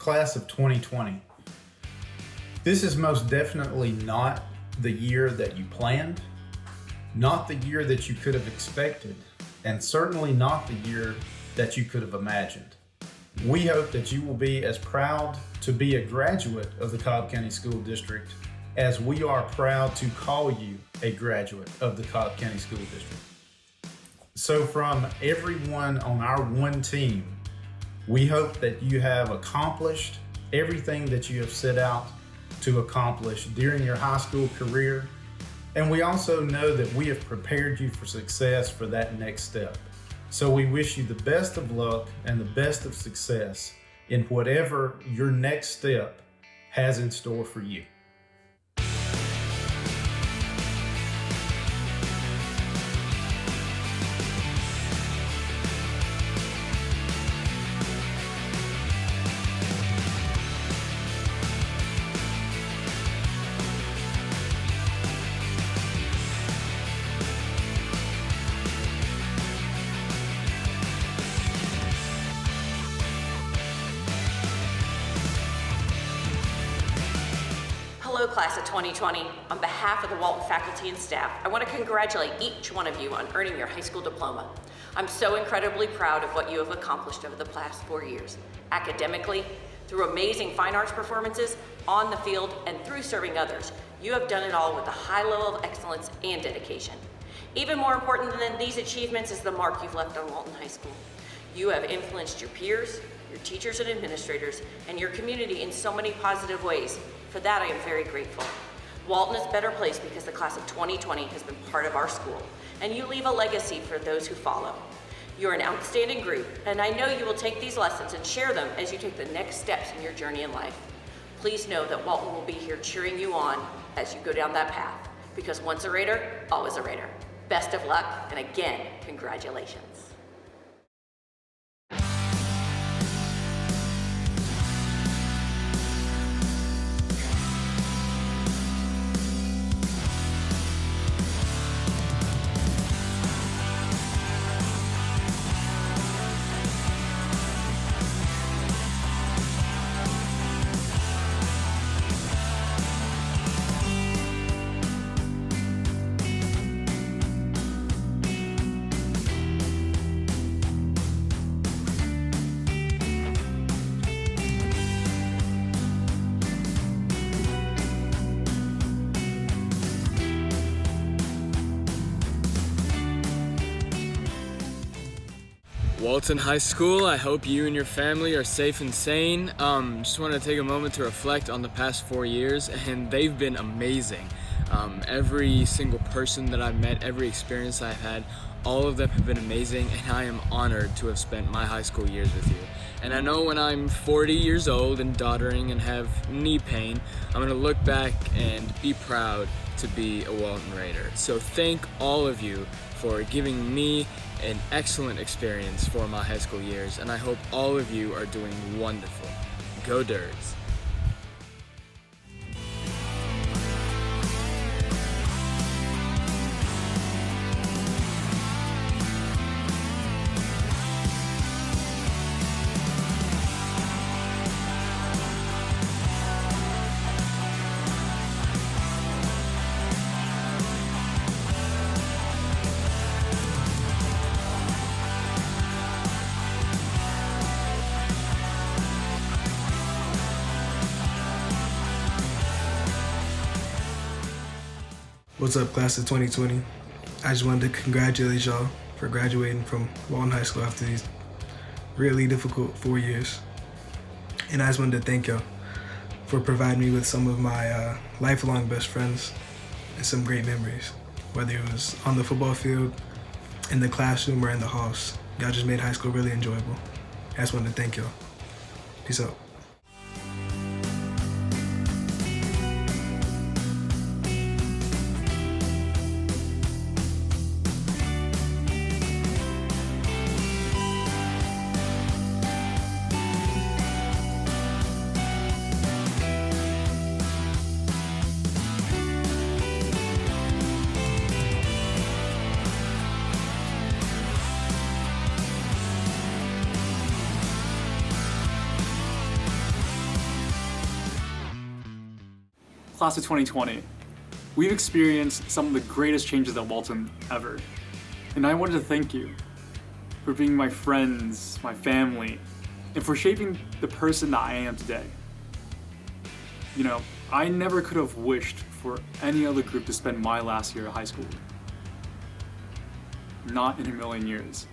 class of 2020. This is most definitely not the year that you planned, not the year that you could have expected, and certainly not the year that you could have imagined. We hope that you will be as proud to be a graduate of the Cobb County School District as we are proud to call you a graduate of the Cobb County School District. So from everyone on our one team, we hope that you have accomplished everything that you have set out to accomplish during your high school career. And we also know that we have prepared you for success for that next step. So we wish you the best of luck and the best of success in whatever your next step has in store for you. Hello, class of 2020. On behalf of the Walton faculty and staff, I want to congratulate each one of you on earning your high school diploma. I'm so incredibly proud of what you have accomplished over the past 4 years. Academically, through amazing fine arts performances, on the field, and through serving others, you have done it all with a high level of excellence and dedication. Even more important than these achievements is the mark you've left on Walton High School. You have influenced your peers, your teachers and administrators, and your community in so many positive ways. For that, I am very grateful. Walton is a better place because the class of 2020 has been part of our school, and you leave a legacy for those who follow. You're an outstanding group, and I know you will take these lessons and share them as you take the next steps in your journey in life. Please know that Walton will be here cheering you on as you go down that path, because once a Raider, always a Raider. Best of luck, and again, congratulations. Walton High School, I hope you and your family are safe and sane. Just want to take a moment to reflect on the past 4 years, and they've been amazing. Every single person that I've met, every experience I've had, all of them have been amazing, and I am honored to have spent my high school years with you. And I know when I'm 40 years old and doddering and have knee pain, I'm going to look back and be proud to be a Walton Raider. So thank all of you for giving me an excellent experience for my high school years, and I hope all of you are doing wonderful. Go Dirts! What's up, class of 2020? I just wanted to congratulate y'all for graduating from Walton High School after these really difficult 4 years. And I just wanted to thank y'all for providing me with some of my lifelong best friends and some great memories, whether it was on the football field, in the classroom, or in the halls. Y'all just made high school really enjoyable. I just wanted to thank y'all. Peace out. Class of 2020, we've experienced some of the greatest changes at Walton ever. And I wanted to thank you for being my friends, my family, and for shaping the person that I am today. You know, I never could have wished for any other group to spend my last year of high school. Not in a million years.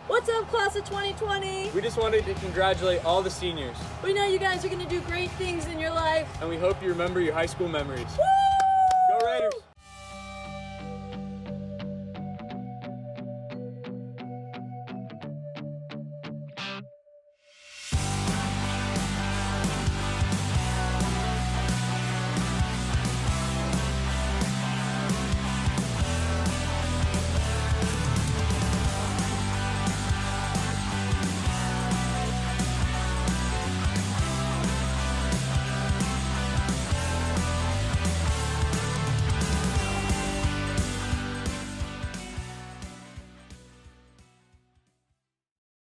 What's up, class of 2020? We just wanted to congratulate all the seniors, We know you guys are gonna do great things in your life. and we hope you remember your high school memories. Woo!